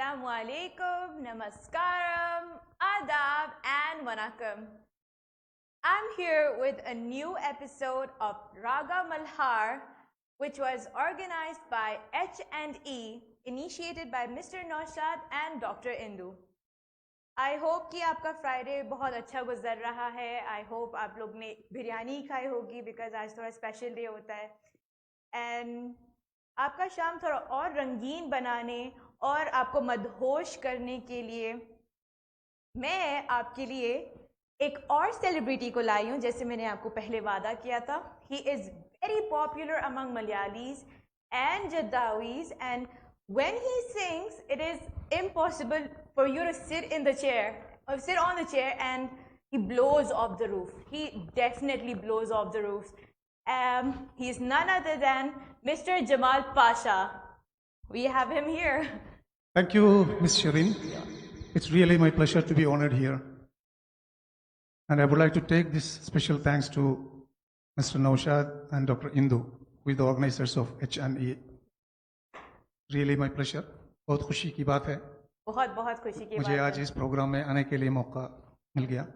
Assalamualaikum, Namaskaram, Adab, and Vanakkam. I'm here with a new episode of Raga Malhar, which was organized by H&E, initiated by Mr. Naushad and Dr. Indu. I hope कि आपका Friday बहुत अच्छा गुजर रहा है. I hope आप लोग ने बिरयानी खाई होगी because आज थोड़ा स्पेशल डे होता है. And आपका शाम थोड़ा और रंगीन बनाने और आपको मदहोश करने के लिए मैं आपके लिए एक और सेलिब्रिटी को लाई हूँ. जैसे मैंने आपको पहले वादा किया था. He is very popular among Malayalis and Jaddawis, and when he sings, it is impossible for you to sit in the chair or sit on the chair, and he blows off the roof. He definitely blows off the roof. He is none other than Mr. Jamal Pasha. We have him here. Thank you, Ms. Shireen. It's really my pleasure to be honored here. And I would like to take this special thanks to Mr. Naushad and Dr. Indu, who are the organizers of H&E. Really my pleasure. बहुत खुशी की बात है. बहुत खुशी की बात है. मुझे आज इस प्रोग्राम में आने के लिए मौका मिल गया.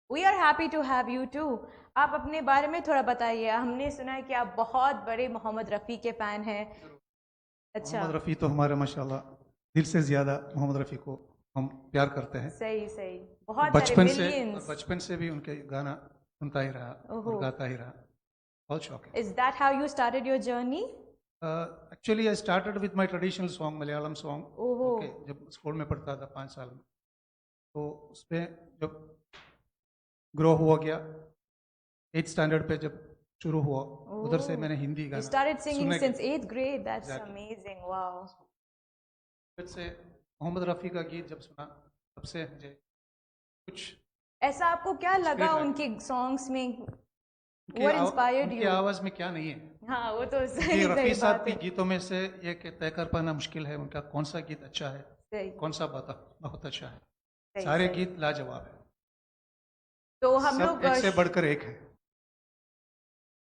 We are happy to have you too. आप अपने बारे में थोड़ा बताइए. हमने सुना है कि आप बहुत बड़े मोहम्मद रफ़ी के फैन हैं. अच्छा. मोहम्मद रफ़ी तो हमारे माशाल्लाह दिल से ज्यादा मोहम्मद रफ़ी को हम प्यार करते हैं. सही. बहुत बचपन से भी उनके गाना सुनता ही रहा और गाता ही रहा. बहुत शौक है. Is that how you started your journey? Actually, I started with my traditional song, Malayalam song. Okay, जब स्कूल में पढ़ता था 5 साल में, तो उसमें जब ग्रो हुआ गया 8th स्टैंडर्ड पे जब शुरू हुआ, उधर से मैंने हिंदी गाना. You started singing since 8th grade. That's amazing. Wow. फिर से मोहम्मद रफ़ी का गीत जब सुना, तब से मुझे कुछ ऐसा आपको क्या लगा उनके सॉन्ग्स में? What inspired you? उनकी आवाज में क्या नहीं है. हाँ, वो तो सही रफ़ी साहब के गीतों में से ये तय कर पाना मुश्किल है उनका कौन सा गीत अच्छा है, कौन सा बहुत अच्छा है. सारे गीत लाजवाब है. तो हम लोग एक से बढ़कर एक है.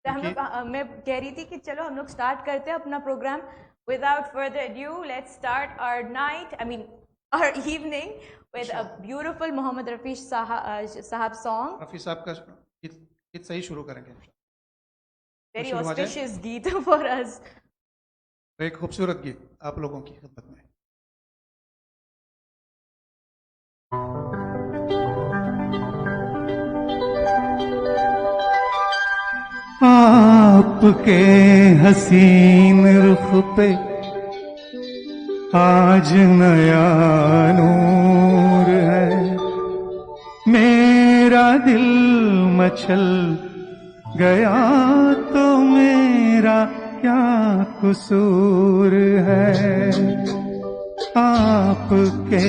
मैं कह रही थी कि चलो हम लोग स्टार्ट करते हैं अपना programme. Without further ado, let's start our our evening with a beautiful Mohammad Rafi Sahab song. Rafi साहब का गीत सही शुरू करेंगे. Very auspicious गीत for us. एक खूबसूरत गीत आप लोगों की खिदमत में. आपके हसीन रुख पे आज नया नूर है. मेरा दिल मचल गया तो मेरा क्या कसूर है. आपके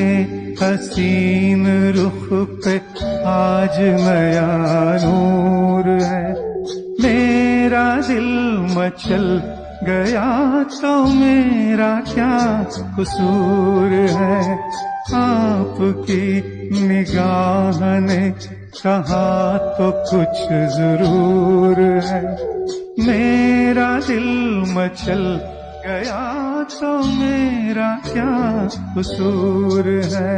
हसीन रुख पे आज नया नूर है. मेरा दिल मचल गया तो मेरा क्या कसूर है. आपकी निगाह ने कहा तो कुछ जरूर है. मेरा दिल मचल गया तो मेरा क्या कसूर है.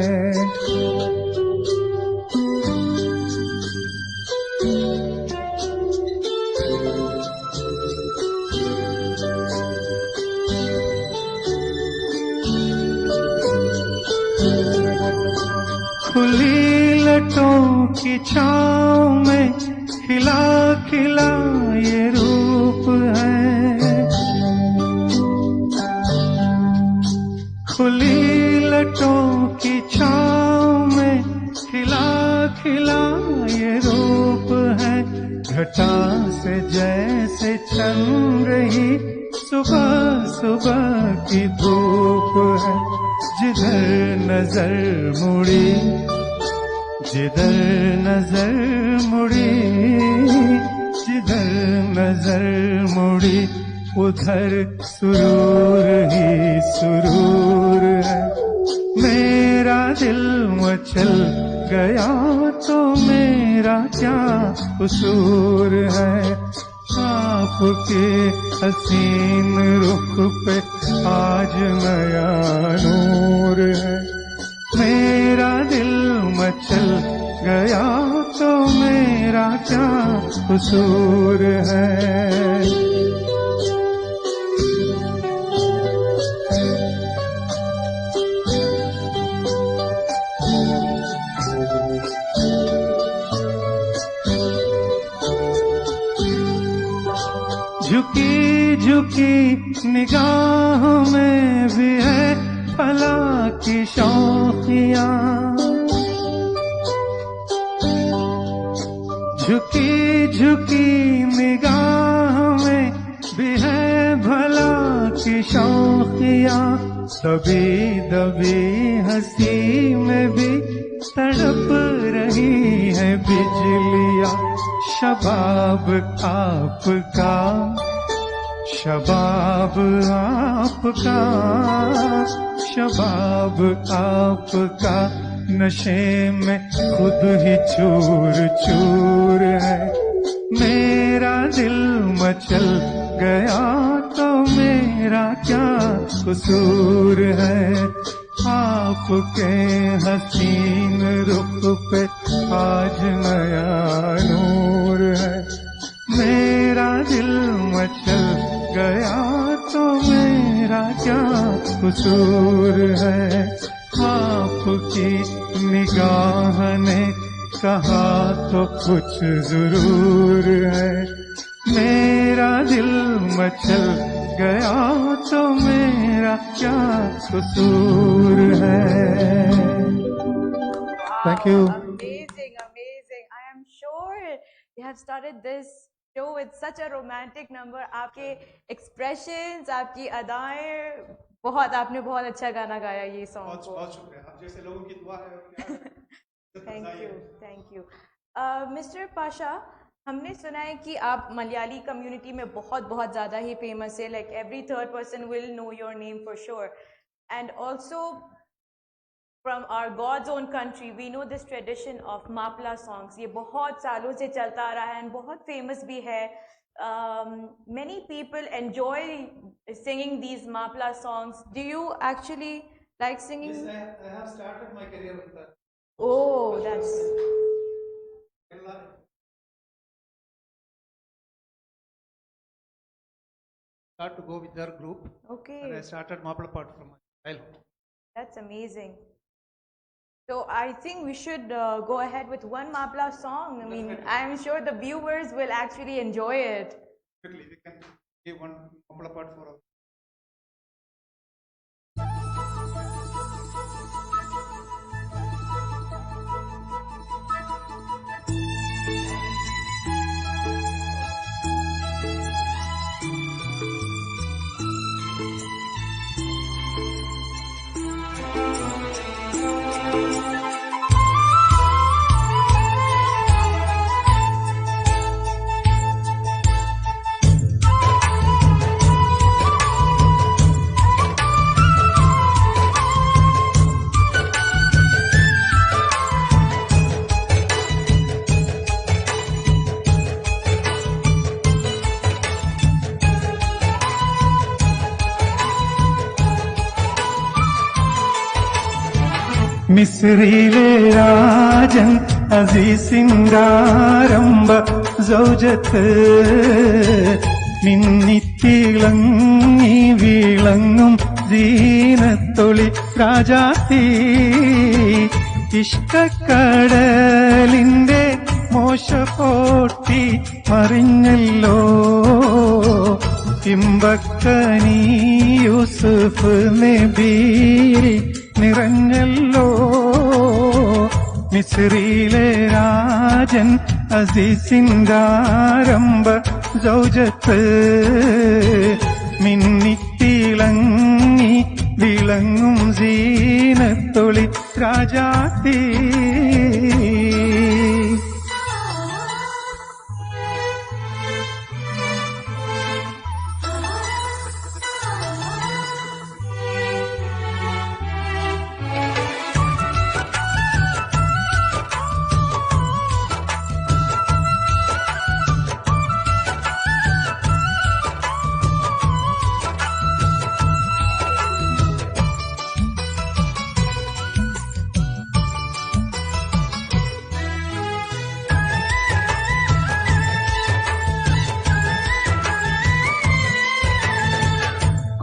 खुली लटों की छाँव में खिला खिला ये रूप है. खुली लटों की छाँव में खिला खिला ये रूप है. घटा से जैसे छन रही सुबह सुबह की धूप है. जिधर नजर मुड़ी जिधर नजर मुड़ी जिधर नजर मुड़ी उधर सुरूर ही सुरूर है. मेरा दिल मचल गया तो मेरा क्या कसूर है. आपके हसीन रुख पे आज नया नूर है। मेरा दिल मचल गया तो मेरा क्या कसूर है। झुकी झुकी निगाहों में भी है फला की शौकियाँ। झुकी झुकी निगाहों में भी है भला की शौकियाँ। दबी दबी हंसी में भी तड़प रही है बिजलियाँ। शबाब आपका, शबाब आपका, शबाब आपका नशे में खुद ही चूर चूर है। मेरा दिल मचल गया तो मेरा क्या कसूर है। आपके हसीन रुख पे आज नया नूर है। मेरा दिल मचल गया तो मेरा क्या कसूर है। आपकी निगाह ने कहा तो कुछ जरूर है। मेरा दिल मचल गया तो मेरा क्या कसूर है। Thank you. Amazing, amazing. I am sure you have started this show with such a romantic number. आपके expressions, आपकी अदाएं, आपने बहुत अच्छा गाना गाया ये सॉन्ग को। बहुत शुक्रिया, आप जैसे लोगों की दुआ है और प्यार है। Thank you. मिस्टर पाशा, हमने सुना है कि आप मलयाली कम्युनिटी में बहुत ज़्यादा ही फेमस है। Like every third person will know your name for sure. And also from our God's own country we know this tradition of Mappila songs. ये बहुत सालों से चलता आ रहा है एंड बहुत फेमस भी है। Many people enjoy singing these Mapla songs. Do you actually like singing? Yes, I have started my career with that. Oh, that's... Start to go with their group. Okay. And I started Mapla part from my childhood. That's amazing. So I think we should go ahead with one Mapla song. I mean, I'm sure the viewers will actually enjoy it. Quickly, we can give one Mapla part for us. മിസ്രിലെ Rajan അസീസിൻകാരംഭ സൗജത്ത് മിന്നിത്തിളങ്ങി വിളങ്ങും ദീനത്തൊളി രാജാത്തി ഇഷ്ടക്കടലിന്റെ മോശ പോട്ടി മറിഞ്ഞല്ലോ ഇമ്പക്കനി യൂസുഫ് നബീരി നിറഞ്ഞല്ലോ മിസ്രിലെ രാജൻ അസീസിൻകാരംഭ സൗജത്ത് മിന്നിത്തിളങ്ങി വിളങ്ങും സീനത്തൊളി രാജാത്തി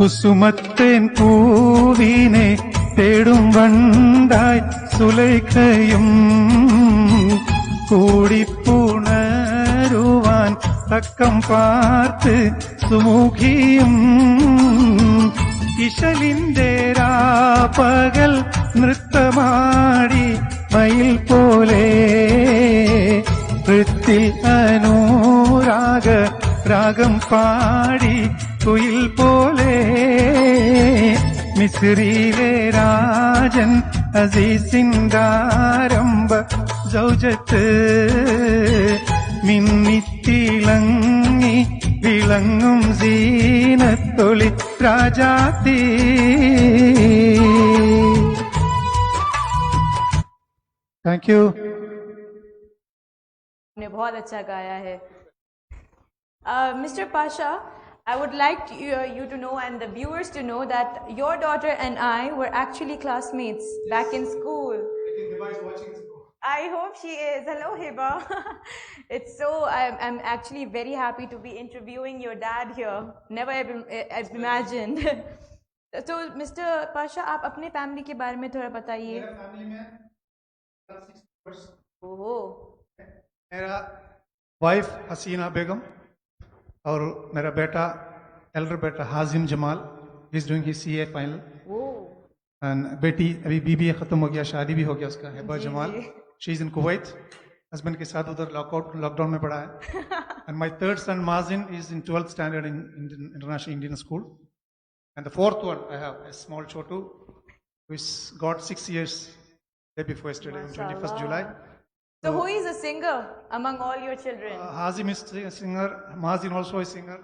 കുസുമത്തേൻ പൂവിനെ തേടും വണ്ടായി സുലൈഖയും കൂടിപ്പുണരുവാൻ തക്കം പാർത്ത് സുമുഖിയും ഇശലിന്റെ രാപ്പകൽ നൃത്തമാടി മയിൽ പോലെ വൃത്തിൽ അനുരാഗ രാഗം പാടി കുയിൽ പോലെ മിസ്രിയിലെ രാജൻ അസീസിൻഡാരംഭ സൗജത്ത് മിന്നിത്തിളങ്ങി വിളങ്ങും സീനത്തൊളി രാജാത്തി. Thank you. ने बहुत अच्छा गाया है. Mr. Pasha, I would like you to know and the viewers to know that your daughter and I were actually classmates back in school. I think Hiba is watching this. I hope she is. Hello, Hiba. I'm actually very happy to be interviewing your dad here. Never ever imagined. So, Mr. Pasha, आप अपने family के बारे में थोड़ा बताइए. मेरा family में 6 members. ओहो. मेरा वाइफ हसीना बेगम और मेरा बेटा एल्डर बेटा Hazim Jamal is doing his CA final. And बेटी अभी बीबीए खत्म हो गया, शादी भी हो गया उसका, Hiba Jamal. She is in Kuwait. Husband के साथ उधर लॉकडाउन में पढ़ा है. And my third son Mazin is in 12th standard in International Indian School. And the fourth one I have a small छोटू who is got 6 years day before yesterday on 21st July. So who is a singer among all your children? Hazim is a singer. Mazin also a singer.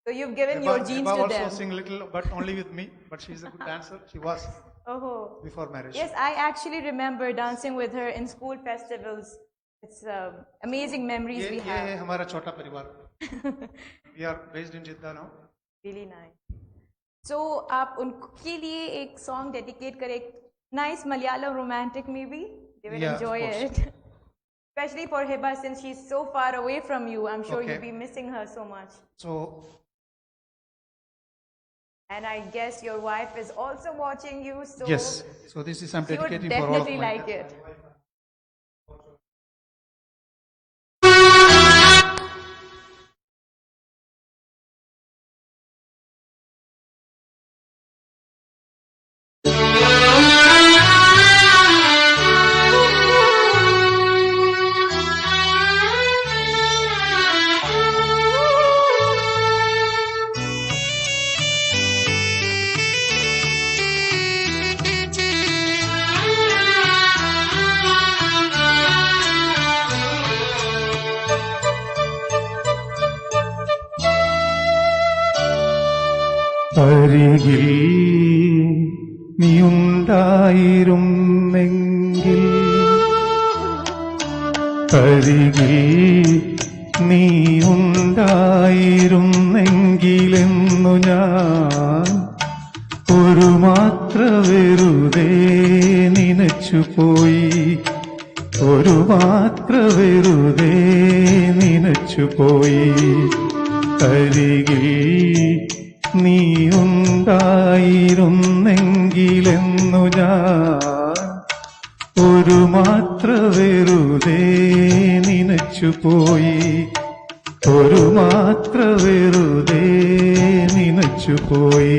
So you've given your genes to also them. sing little, but only with me. But she's a good dancer. She was before marriage. Yes, I actually remember dancing with her in school festivals. It's amazing memories we have. ये हमारा छोटा परिवार. We are based in Jeddah now. Really nice. So आप उनके लिए एक song dedicate करें, nice Malayalam romantic maybe. They will enjoy it. Especially for Hiba, since she's so far away from you, I'm sure you'll be missing her so much. So, and I guess your wife is also watching you, so yes. So this is I'm dedicating for all of my. Definitely like it. അരികിൽ നീയുണ്ടായിരുന്നെങ്കിൽ, അരികിൽ നീയുണ്ടായിരുന്നെങ്കിലെന്നു ഞാൻ ഒരു മാത്ര വെറുതെ നനച്ചുപോയി, ഒരു മാത്ര വെറുതെ നനച്ചുപോയി. അരികിൽ നീയുണ്ടായിരുന്നെങ്കിലെന്നു ഞാൻ ഒരു മാത്ര വെറുതെ നനച്ചുപോയി, ഒരു മാത്ര വെറുതെ നനച്ചുപോയി.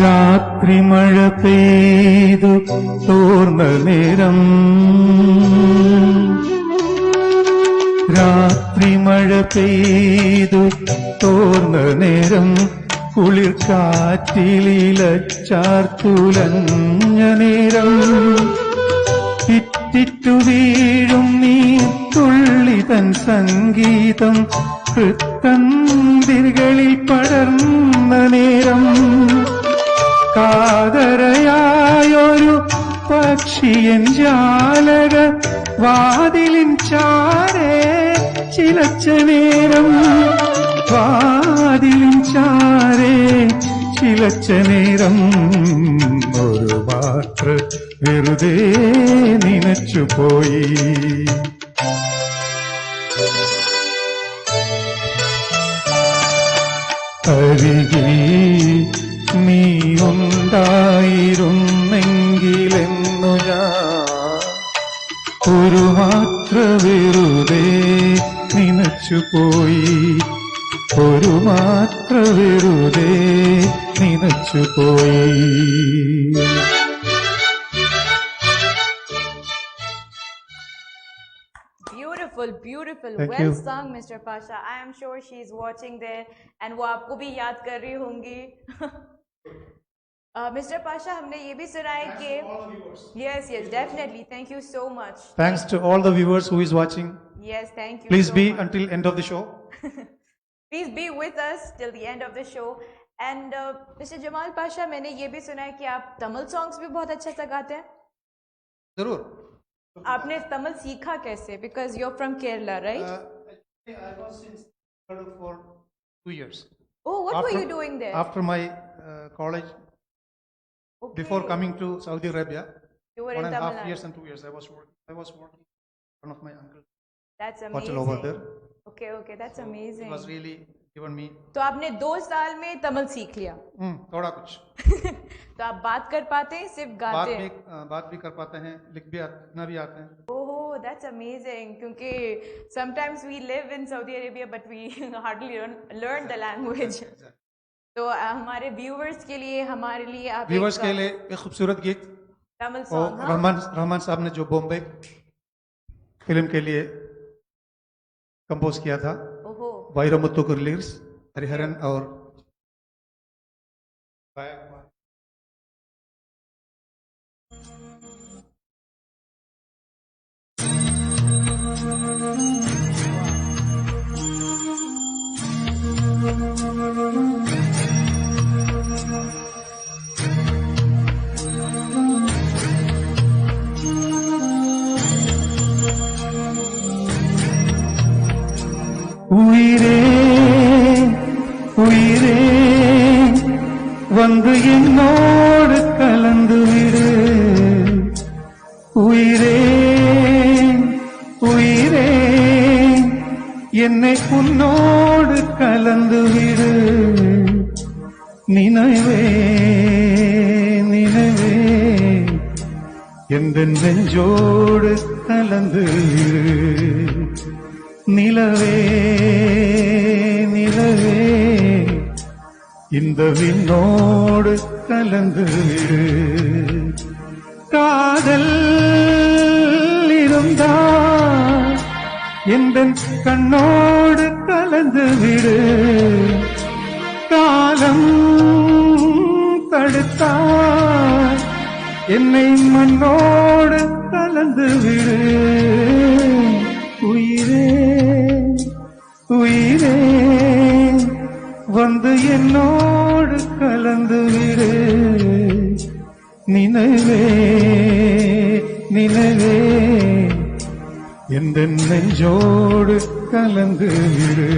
രാത്രി മഴ പെയ്തു തോർന്ന നേരം, രാത്രി മഴ പെയ്തു തോർന്ന നേരം, കുളിർ കാറ്റിലിലച്ചാർത്തുലഞ്ഞ നേരം, ഇറ്റിറ്റു വീഴും നീ തുള്ളി തൻ സംഗീതം ഹൃത്തന്തികളിൽ പടർന്ന നേരം, കാതരയാ സാക്ഷിയൻ ജാലക വാതിലിൻ ചാരേ ചിലച്ച നേരം വാതിലിൻ ചാരേ ചിലച്ച നേരം ഒരു മാത്ര വെറുതെ നനച്ചുപോയി അരികിൽ നീ ഉണ്ടായിരുന്നെങ്കിലെന്നു ഞാൻ ഒരു മാത്ര വെറുതെ നനച്ചുപോയി ഒരു മാത്ര വെറുതെ നനച്ചുപോയി Beautiful, beautiful. Thank Well you. sung, Mr. Pasha. I am sure she is watching there and वो आपको भी याद कर रही होंगी. Mr. Pasha, हमने ये भी सुना है कि yes, yes, definitely. Thank you so much. Thanks to all the viewers who is watching. Yes, thank you. Please so be much. until end of the show. Please be with us till the end of the show. And Mr. Jamal Pasha, मैंने ये भी सुना है कि आप Tamil songs भी बहुत अच्छा सा गाते हैं. जरूर. आपने तमिल सीखा कैसे? Because you're from Kerala, right? I was in Tamil for 2 years. Oh, what were you doing there? After my college, Okay. before coming to Saudi Arabia, You were 1.5 in Tamil Nadu. years and 2 years, I was working. One of my uncles That's hotel amazing. over there. Okay, okay, that's It amazing. was really given me तो आपने 2 साल में तमिल सीख लिया. थोड़ा कुछ. तो आप बात कर पाते हैं, सिर्फ गाते हैं. बात भी कर पाते हैं, लिखना भी आते हैं. Oh, that's amazing. क्योंकि sometimes we live in Saudi Arabia but we hardly learn the language. तो हमारे viewers के लिए, हमारे लिए आप व्यूअर्स के लिए एक खूबसूरत गीत तमिल और song, हाँ? रहमान साहब ने जो बॉम्बे फिल्म के लिए कंपोज किया था, ओहो, वैरमुत्तु लिरिक्स हरिहरन और உயிரே உயிரே வந்து என்னோடு கலந்து விடு உயிரே உயிரே என்னை உன்னோடு கலந்து விடு நினைவே நினைவே எந்த நெஞ்சோடு கலந்து விடு நிலவே நிலவே இந்த விண்ணோடு கலந்து விடு காதல் இருந்தால் எந்த கண்ணோடு கலந்து விடு காலம் தடுத்தால் என்னை மண்ணோடு கலந்து விடு உயிரே உயிரே வந்து என்னோடு கலந்து விடு நினைவே நினைவே எந்த நெஞ்சோடு கலந்து விடு.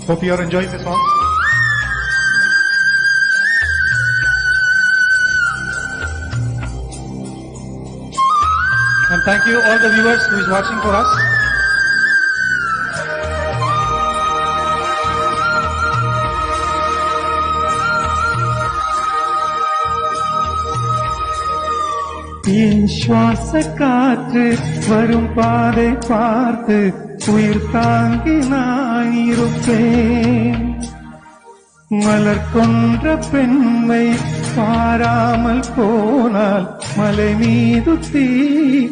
Hope you are enjoying the song. And thank you all the viewers who is watching for us. என் சுவாச காற்று வரும் பாதை பார்த்து உயிர் தாங்கி நான் இருப்பேன் மலர் கொன்ற பெண்மை பாராமல் போனால் மலை மீது தீ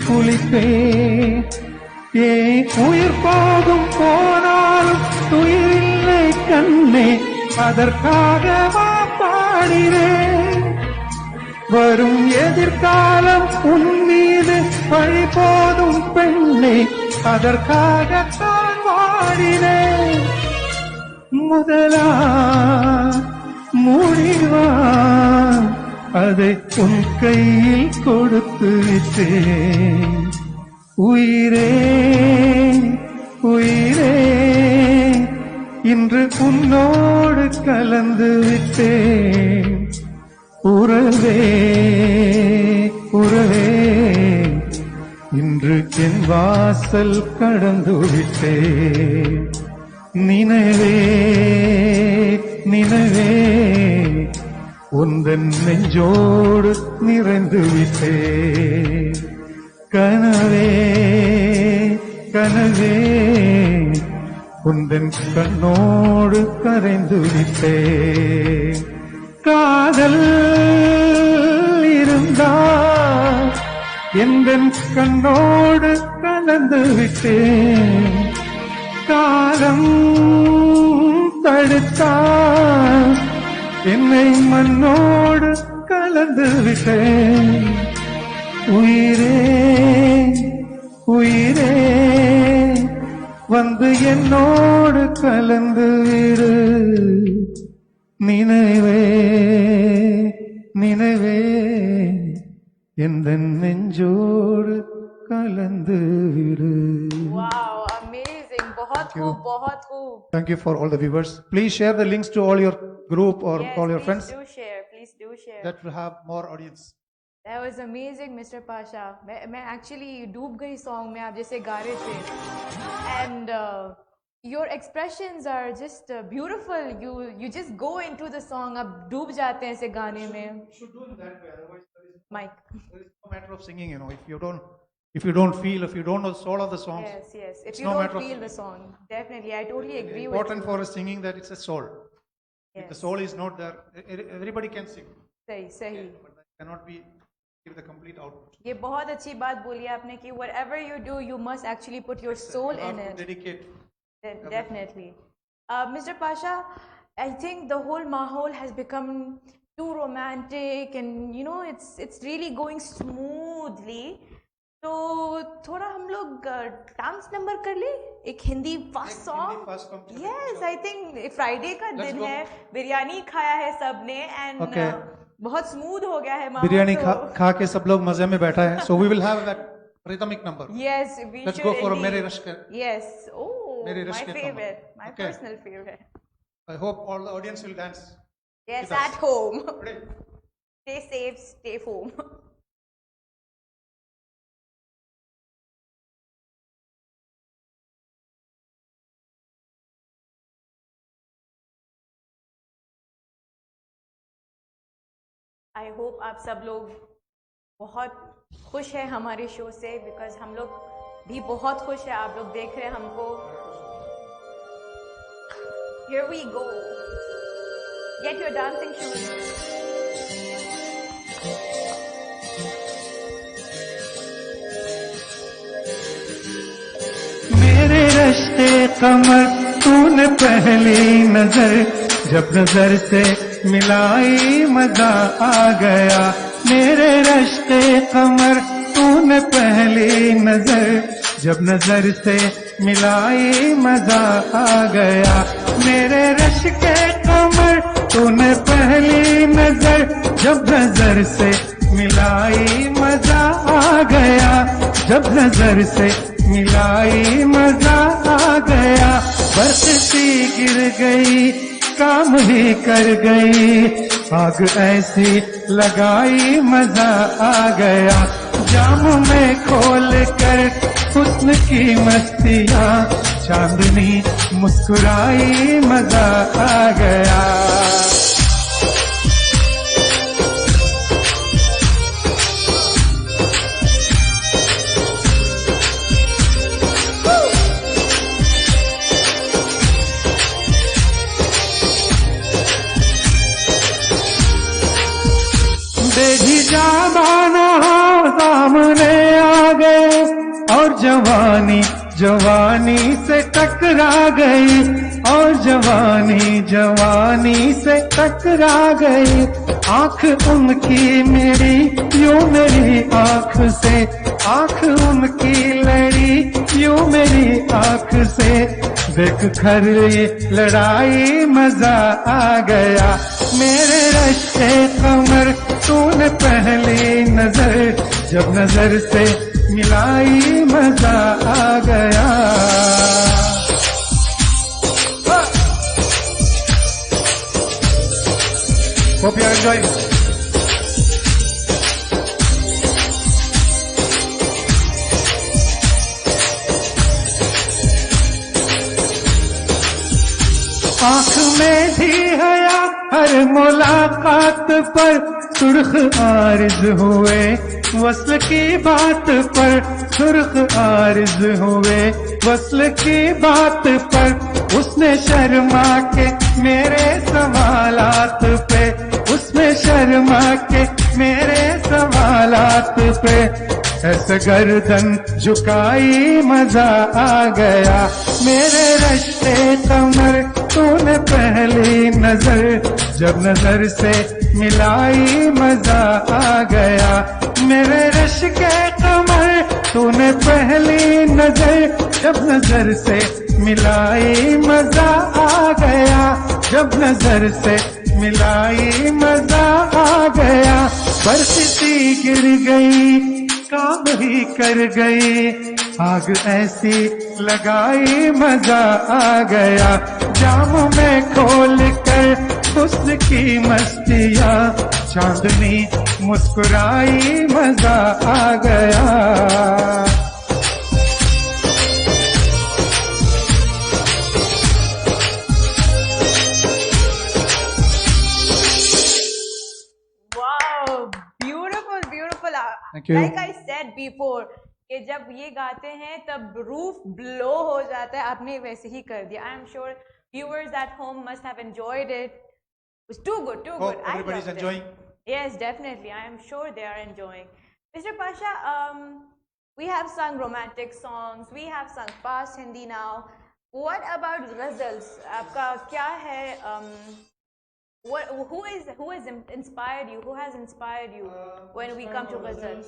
குளிப்பேன் ஏன் உயிர் போகும் போனாலும் துயிரில்லை கண்ணே அதற்காகவா பாடினேன் வரும் எதிர்காலம் உன் மீது வழி போதும் பெண்ணே அதற்காகத்தான் வாடினேன் முதலா முடிவான் அதை உன் கையில் கொடுத்து விட்டேன். உயிரே உயிரே இன்று உன்னோடு கலந்து விட்டேன். உறவே உறவே இன்று என் வாசல் கடந்து விட்டேன். நினைவே நினைவே உந்தன் நெஞ்சோடு நிறைந்து விட்டேன். கனவே கனவே உந்தன் கண்ணோடு கரைந்து விட்டேன். காதல் இருந்தால் எந்தன் கண்ணோடு கலந்து விட்டேன். காலம் தடுத்தால் என்னை மண்ணோடு கலந்து விட்டேன். உயிரே உயிரே வந்து என்னோடு கலந்து விடு. நினைவே நினைவே எந்த நெஞ்சோடு கலந்து விடு. Wow, amazing. बहुत खूब, बहुत खूब. Thank you for all the viewers. Please share the links to all your group or Yes, all your please friends. do share. Please do share. That will have more audience. That was amazing, Mr. Pasha. मैं actually डूब गई song में आप जैसे गा रहे थे. And your expressions are just beautiful. You just go into the song. आप डूब जाते हैं ऐसे गाने में. Should do in that way, otherwise Mike. there is no matter of singing. If you don't feel, if you don't know the soul of the songs, Yes, yes. If it's you no don't matter of feel the song, definitely, I totally it's agree with important you. for us singing that it's a soul. If the Yes. soul is not there, everybody can sing, सही सही. but that cannot be give the complete output. ये बहुत अच्छी बात बोली आपने कि whatever you do, you must actually put your soul You in have to it. dedicate. Definitely. Mr. Pasha, I think the whole mahol has become too romantic and it's really going smoothly. तो थोड़ा हम लोग dance number कर ले एक Hindi fast song. Yes I think Friday का दिन है, बिरयानी खाया है सबने एंड बहुत स्मूथ हो गया है माहौल. बिरयानी खा के सब लोग मजे में बैठा है. So we will have that rhythmic number. Yes, we Let's should go for a indeed. Mere Rashk. Yes. Oh, Mere my Rashk number. favorite, my Okay. personal favorite. I hope all the audience will dance. Yes, with us. at home. Ready? Stay safe, stay home. I hope आप सब लोग बहुत खुश हैं हमारे show से, because हम लोग भी बहुत खुश है. आप लोग देख रहे हैं हमको. Here we go. Get your dancing shoes. मेरे रश्ते कमर तूने पहली नजर जब नजर से मिलाई मजा आ गया. मेरे रश्ते कमर तूने पहली नजर जब नजर से मिलाई मजा आ गया. मेरे रश्ते कमर तूने पहली नजर जब नजर से मिलाई मजा आ गया. जब नजर से मिलाई मजा आ गया. बरसती गिर गई काम ही कर गई, आग ऐसी लगाई मजा आ गया. जाम में खोल कर हुस्न की मस्तियाँ चांदनी मुस्कुराई मजा आ गया. बेहिजाबाना सामने आ गए और जवानी जवानी से टकरा गई. और जवानी जवानी से टकरा गई. आंख उनकी मेरी यूं मेरी आंख से, आंख उनकी लड़ी यूं मेरी आंख से. देख कर ये लड़ाई मजा आ गया, मेरे रश्ते कमर तूने पहली नजर जब नजर से मिलाई मजा आ गया। Hope you are enjoying. आँख में भी हया हर मुलाकात पर, सुर्ख आरिज हुए वस्ल की बात पर, सुर्ख आरिज हुए वस्ल की बात पर। उसने शर्मा के मेरे सवालात पे, उसने शर्मा के मेरे सवालात पे, ऐसे गर्दन झुकाई मजा आ गया, मेरे रश्ते कमर तूने पहली नजर जब नजर से मिलाई मजा आ गया, मेरे रश्ते कमर तूने पहली नजर जब नजर से मिलाई मजा आ गया, जब नजर से मिलाई मजा आ गया। बरसती गिर गई काम ही कर गई, आग ऐसी लगाई मजा आ गया, जाम में खोल कर उसकी मस्तियाँ, चांदनी मुस्कुराई मजा आ गया। Thank you. Like I said before, कि जब ये गाते हैं तब रूफ ब्लो हो जाता है, आपने वैसे ही कर दिया। I am sure viewers at home must have enjoyed it. It was too good, too good. Everybody's enjoying. Yes, definitely. I am sure they are enjoying. Mr. Pasha, we have sung romantic songs, we have sung fast Hindi now. What about ghazals? आपका क्या है? Who has inspired you? Who has inspired you when we come to ghazals?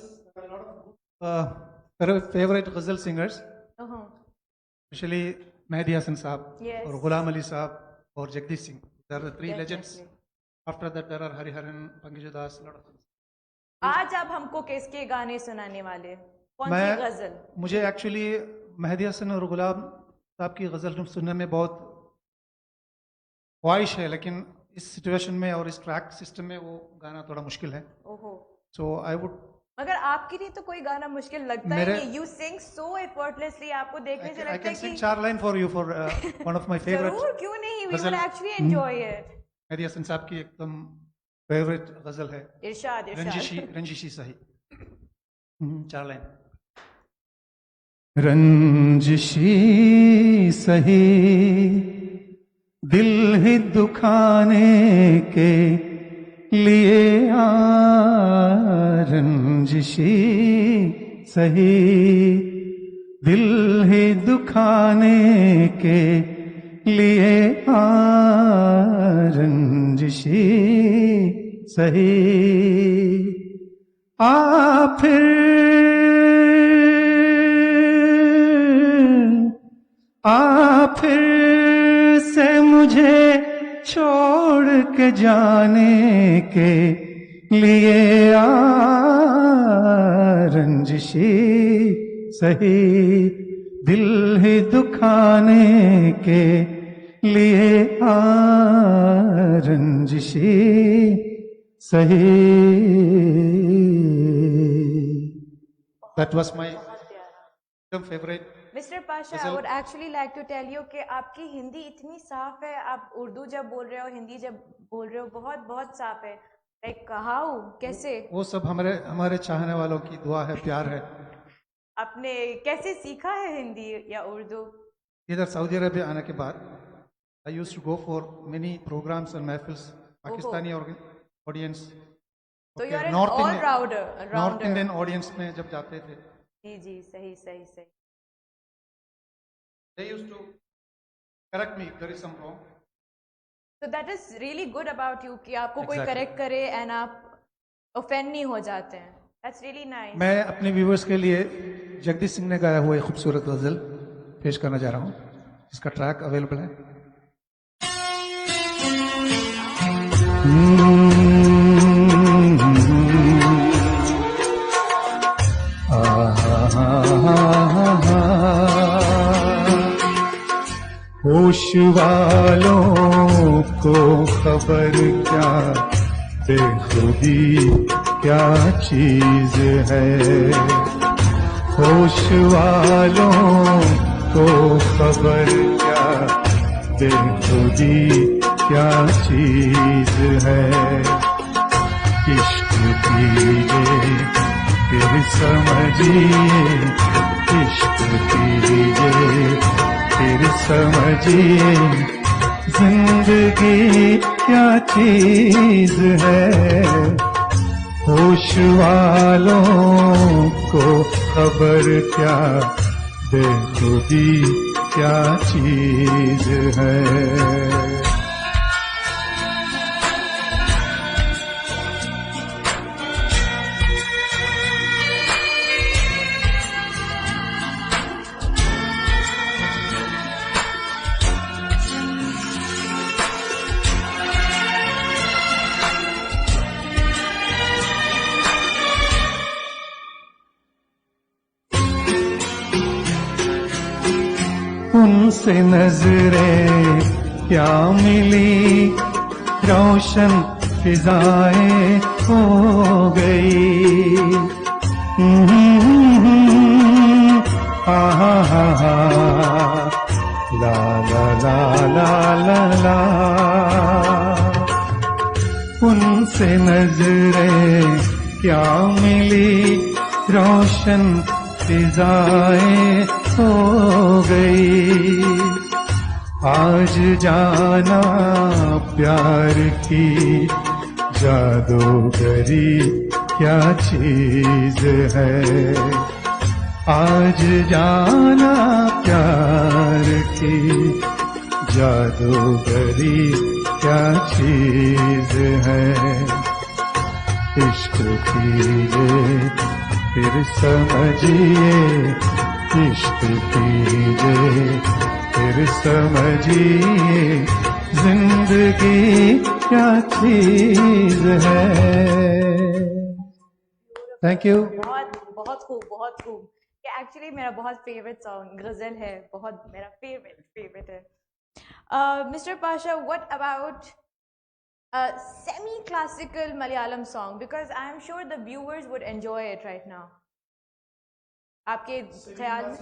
Favorite ghazal singers, especially Mehdi Hasan Saab, Yes. or Ghulam Ali Saab, or Jagdish Singh. There are the three Definitely. legends. After that, there are Hariharan, Pankaj Das, a lot of things. आज आप हमको किसके गाने सुनाने वाले? कौन सी मैं गजल? मुझे एक्चुअली मेहदी हसन और गुलाम साहब की गज़ल सुनने में बहुत ख्वाहिश है, लेकिन इस सिचुएशन में और इस ट्रैक सिस्टम में वो गाना थोड़ा मुश्किल है। ओहो। सो आई वुड, मगर आपके लिए तो कोई गाना मुश्किल लगता ही नहीं। यू सिंग सो एफर्टलेसली, आपको देखने से आई लगता कैन है सिंग कि 4 line for you for one of my favourite. जरूर, क्यों नहीं, we ghazal. Will actually enjoy it. Mehdi Hassan sahab की एकदम फेवरेट गजल है, इरशाद रंजिशी इरशाद। रंजिशी सही। 4 लाइन। रंजिशी सही दिल ही दुखाने के लिए आ, रंजिशी सही दिल ही दुखाने के लिए आ, रंजिशी सही आ फिर से मुझे छोड़ के जाने के लिए आ, रंजिशी सही दिल ही दुखाने के लिए आ, रंजिशी सही। That was my favorite. Mister Pasha, I would actually like to tell you कि आपकी हिंदी इतनी साफ है, आप उर्दू जब बोल रहे हो, हिंदी जब बोल रहे हो, बहुत बहुत साफ है। लाइक हाउ, कैसे? वो सब हमारे चाहने वालों की दुआ है, प्यार है। आपने कैसे सीखा है हिंदी या उर्दू? इधर सऊदी अरबिया आने के बाद I used to go for many programmes and महफिल्स, पाकिस्तानी ऑडियंस, तो you are an allrounder, North Indian audience में जब जाते थे। जी जी, सही सही सही। They used to correct me if there is some wrong. So that is really good about you कि आपको कोई Exactly. करेक्ट करे एंड आप ऑफेंड नहीं हो जाते हैं। That's really nice. मैं अपने व्यूवर्स के लिए जगदीश सिंह ने गाया हुआ एक खूबसूरत गजल पेश करना चाह रहा हूँ। इसका ट्रैक अवेलेबल है। होश वालों को खबर क्या, बेखुदी क्या चीज है। होश वालों को खबर क्या, बेखुदी क्या चीज है। इश्क कीजिए फिर समझिए, इश्क कीजिए फिर समझिए, जिंदगी क्या चीज है। होश वालों को खबर क्या, बेखुदी क्या चीज है। उनसे नजरें क्या मिली, रोशन फिजाएं हो गई। आहा हा हा, ला ला ला ला ला ला। उनसे नजरें क्या मिली, रोशन फिजाएं हो गई। आज जाना प्यार की जादूगरी क्या चीज है। आज जाना प्यार की जादूगरी क्या चीज है। इश्क कीजिए फिर समझिए, इश्क कीजिए फिर समझिए, जिंदगी क्या चीज है। Thank you. बहुत बहुत खूब, बहुत खूब। ये एक्चुअली मेरा बहुत फेवरेट सॉन्ग गजल है, बहुत मेरा फेवरेट है। Mister Pasha, what about a semi-classical Malayalam song, because I am sure the viewers would enjoy it right now. आपके ख्याल में?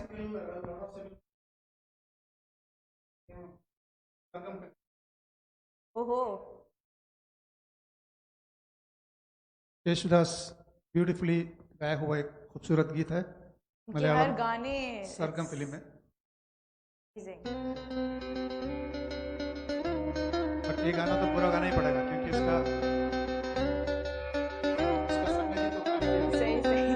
ओहो, येशुदास ब्यूटीफुली गाया हुआ एक खूबसूरत गीत है हर गाने सरगम फिल्म में। बट ये गाना तो पूरा गाना ही पड़ेगा क्योंकि इसका संगीत तो सही सही।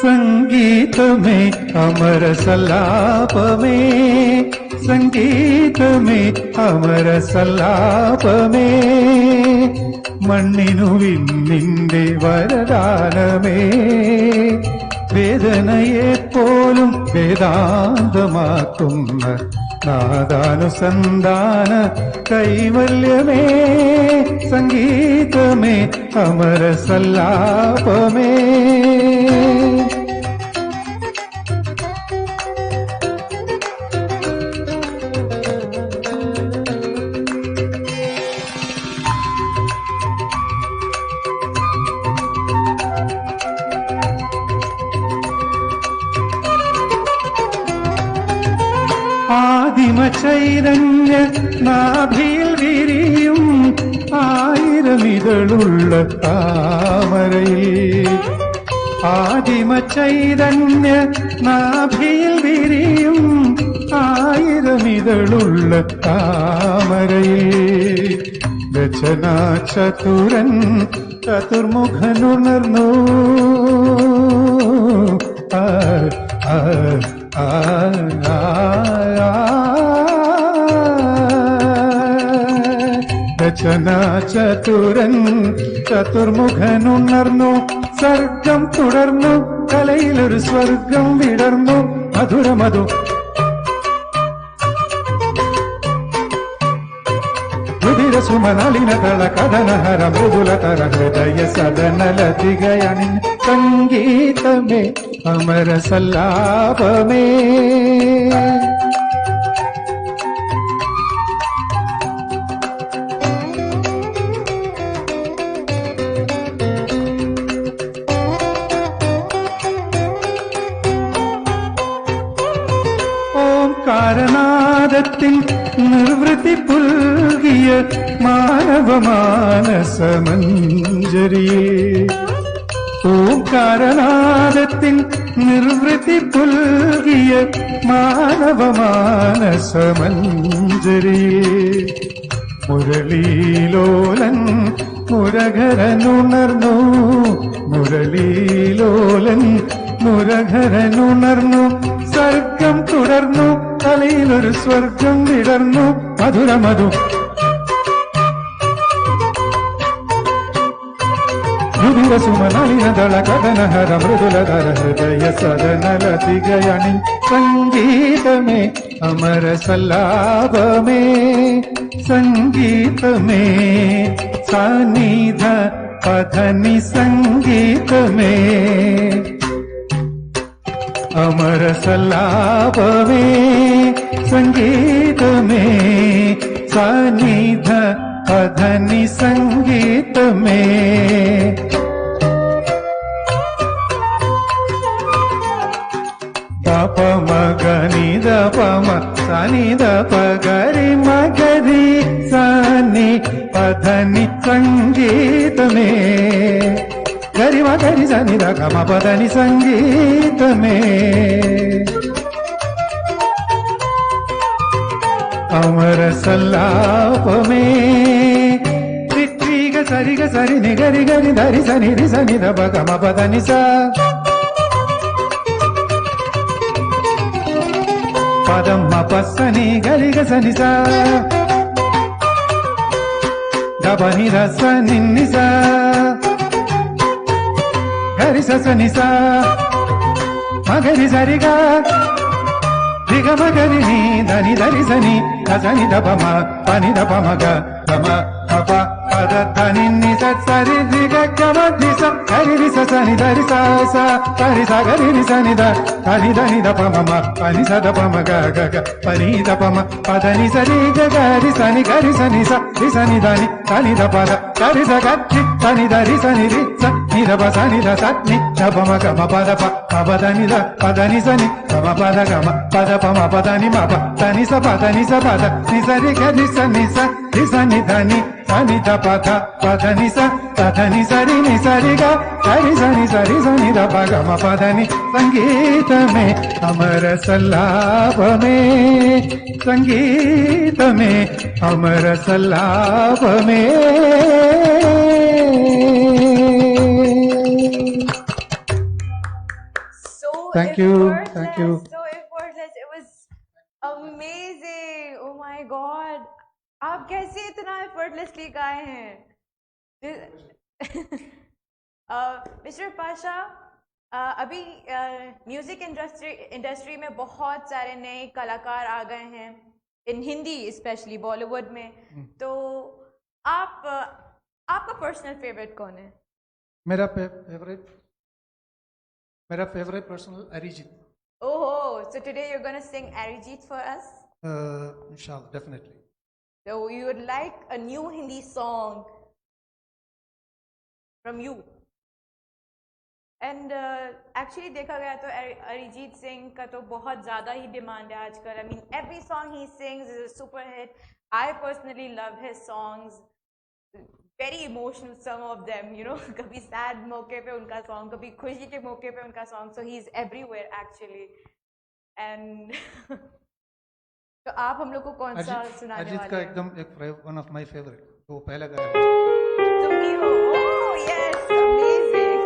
संगीत में अमर सलाप में, संगीत में अमर सलाप में, മണ്ണിനു വിണ്ണിന്റെ വരദാനമേ, വേദനയെ പോലും വേദാന്തമാക്കുന്ന നാദാനുസന്ധാന കൈവല്യമേ, സംഗീതമേ അമര സല്ലാപമേ. ആദിമ ചൈതന്യ നാഭിയിൽ വിരിയും ആയിരമിതളുള്ള താമരയിൽ. ആദിമ ചൈതന്യ നാഭിയിൽ വിരിയും ആയിരമിതളുള്ള താമരയിൽ. രചനാ ചതുരൻ ചതുർമുഖനുണർന്നു. രചനാ ചതുരൻ ചതുർമുഖനുണർന്നു. സർഗം തുടർന്നു, കലയിലൊരു സ്വർഗം വിടർന്നു. മധുരമധു സുമനളിനതള കഥനഹര മൃദുലതര ഹൃദയ സദനലതികയണി. സംഗീതമേ അമര സല്ലാപമേ. ഓംകാരനാദത്തിൽ നിർവൃത്തി പുൽകിയ മാനവമാനസമഞ്ജരിയെ. ഓംകാരനാദത്തിൽ നിർവൃത്തി പുൽകിയ മാനവമാനസമഞ്ജരിയെ. മുരളീലോലൻ മുരഘരനുണർന്നു. മുരളീലോലൻ മുരഘരനുണർന്നു. സർഗം തുടർന്നു, തലയിലൊരു സ്വർഗം വിടർന്നു. മധുരമധു സുമനളിനദള കഥനഹര മൃദുലധര ഹൃദയ സദനലതികയണി. സംഗീതമേ അമര സല്ലാപമേ. സംഗീതമേ സാനിധ പധനി. സംഗീതമേ അമര സല്ലാപമേ. സംഗീതമേ സാനിധ പധനി. സംഗീതമേ പപ മഗനിധ പമ സനിധ പഗരി മഗരി സനി പധനി. സംഗീതമേ ഗരി മഗരി സനിധ ഗമ പധനി. സംഗീതമേ അമര സല്ലാപമേ. രിഗ സരിഗ സരി നിഗരി ഗരി ധരി സനി രി സനി ധ ഗമ പധനി സ. పదం మపస్సని గరిగ సనిస గబని రస నిన్నిస గరి సనిస మగరి సరిగా దిగ మగరి ని ధని ధరి సని రసని దపమ పని దపమగ గమ పప పద ధని ని సరి దిగ గమ దిస గరి రి సని ధరి స గరి స గరి రి సని ద ధని ధని దపమ పని స దపమ గ గ గ పని దపమ పదని సరి గ గరి సని గరి సని స రి సని ధని ధని దపద గరి స గరి సని ధరి సని రి స ని దప సని ద సని దపమ గమ పద ప పదని ద పదని సని గమ పద గమ పద పమ పదని మ ప దని స పదని స పద ని సరి గరి సని స రి సని ధని సని ద పద పదని స పదని సరి ని సరి గ గరి సని సరి సని ద ప గమ పదని. సంగీతమే అమర సల్లాపమే. సంగీతమే అమర సల్లాపమే. Thank you. Thank you. So effortless. It was amazing. Oh my God. आप कैसे इतना effortlessly गाए हैं? मिस्टर पाशा, अभी म्यूजिक इंडस्ट्री में बहुत सारे नए कलाकार आ गए हैं, इन हिंदी स्पेशली बॉलीवुड में. तो आपका पर्सनल फेवरेट कौन है? मेरा favourite personal Arijit. Oh, so today you're gonna sing Arijit for us? Inshallah, definitely. So you would like a new Hindi song from you? And actually देखा गया तो अरिजीत सिंह का तो बहुत ज़्यादा ही डिमांड है आजकल. I mean every song he sings is a super hit. I personally love his songs. Very emotional some of them, you know. कभी सैड मौके पे उनका सॉन्ग, कभी खुशी के मौके पे उनका song. So he is everywhere actually. And तो आप हम लोग को कौन सा सुनाने अरिजीत वाले का हैं? एकदम एक वन ऑफ माय फेवरेट तो पहला गाया तुम ही हो. Oh yes, amazing.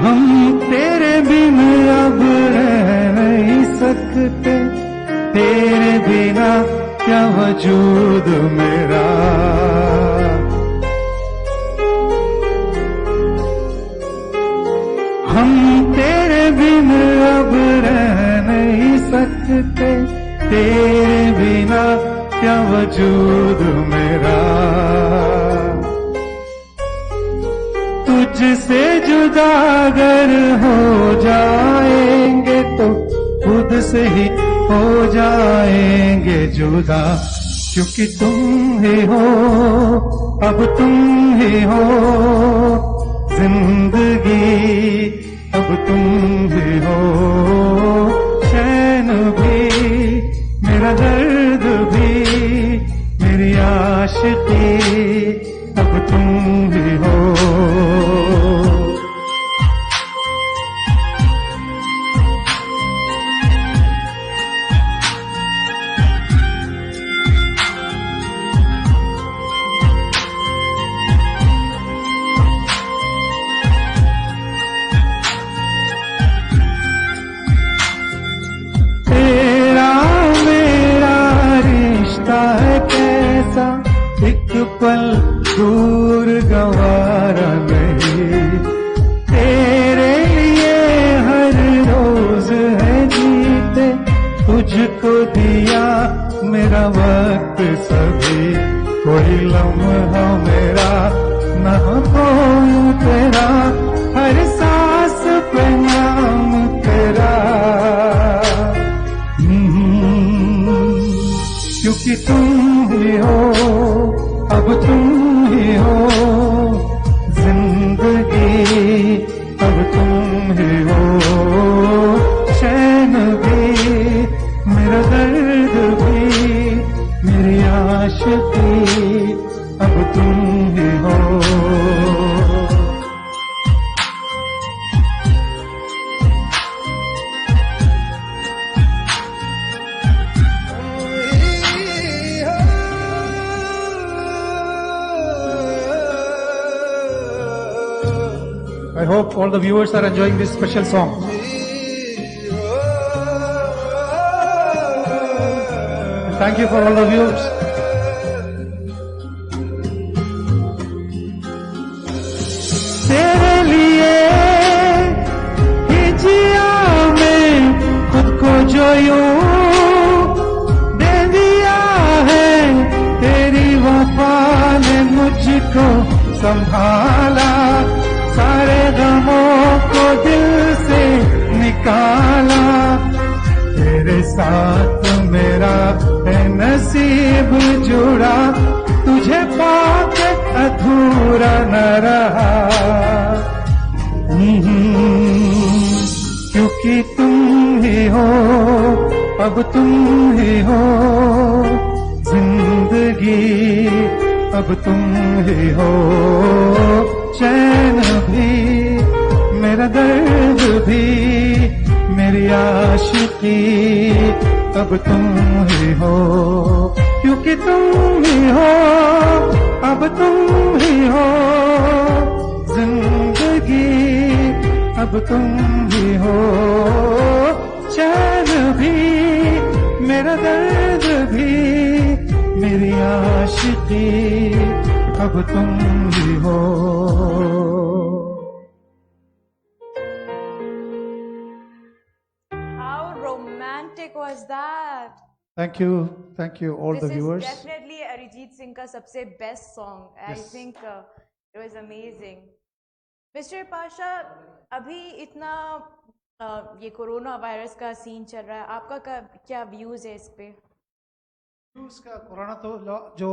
हम तेरे बिन अब रह नहीं सकते तेरे बिना क्या वजूद मेरा हम तेरे बिन अब रह नहीं सकते तेरे बिना क्या वजूद मेरा तुझसे जुदा अगर हो जाएंगे तो खुद से ही हो जाएंगे जुदा क्योंकि तुम ही हो अब तुम ही हो जिंदगी अब तुम ही हो चैन भी मेरा दर्द भी मेरी आशिकी अब तुम ही हो एक पल दूर गवारा नहीं तेरे लिए हर रोज है जीते तुझको दिया मेरा वक्त सभी कोई लम्हा मेरा न खोऊं तेरा हर सांस पे नाम तेरा क्योंकि तुम ही हो अब तुम ही हो जिंदगी अब तुम ही हो चैन भी मेरा दर्द भी मेरी आशिकी अब तुम ही हो I hope all the viewers are enjoying this special song. And thank you for all the viewers. तेरे लिए ही जिया मैं खुद को जो यूं दे दिया है तेरी वफा ने मुझको संभाला सारे गमों को दिल से निकाला तेरे साथ मेरा है नसीब जुड़ा तुझे पाके अधूरा न रहा क्योंकि तुम ही हो अब तुम ही हो जिंदगी अब तुम ही हो चैन भी मेरा दर्द भी मेरी आशिकी अब तुम ही हो क्योंकि तुम ही हो अब तुम ही हो जिंदगी अब तुम ही हो चैन भी मेरा दर्द भी मेरी आशिकी अब तुम ही हो How romantic was that? Thank you all the viewers. This is definitely Arijit Singh का सबसे best song. I Yes. think it was amazing. Mr. Pasha, अभी इतना ये कोरोना वायरस का सीन चल रहा है, आपका क्या व्यूज है इस पे? उसका कोरोना तो जो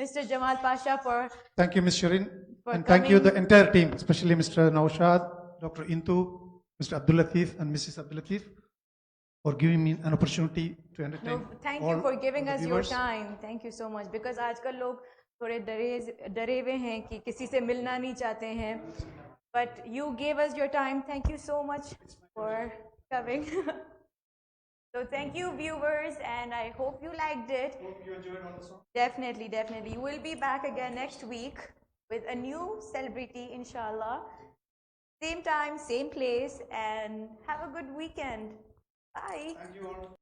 Mr. Jamal Pasha for Thank you, Ms. Shirin. For And thank you, coming. the entire team, especially Mr. Naushad, Dr. Intu, Mr. Abdul Latif, and Mrs. Abdul Latif, for giving me an opportunity to entertain. No, thank all you for giving the us your viewers. time. Thank you so much. Because आजकल लोग थोड़े डरे हुए हैं कि किसी से मिलना नहीं चाहते हैं. But you gave us your time. Thank you so much for coming. So thank you, viewers, and I hope you liked it. Hope you enjoyed all the songs. Definitely, definitely. We'll be back again next week with a new celebrity, inshallah. Same time, same place, and have a good weekend. Bye. Thank you all.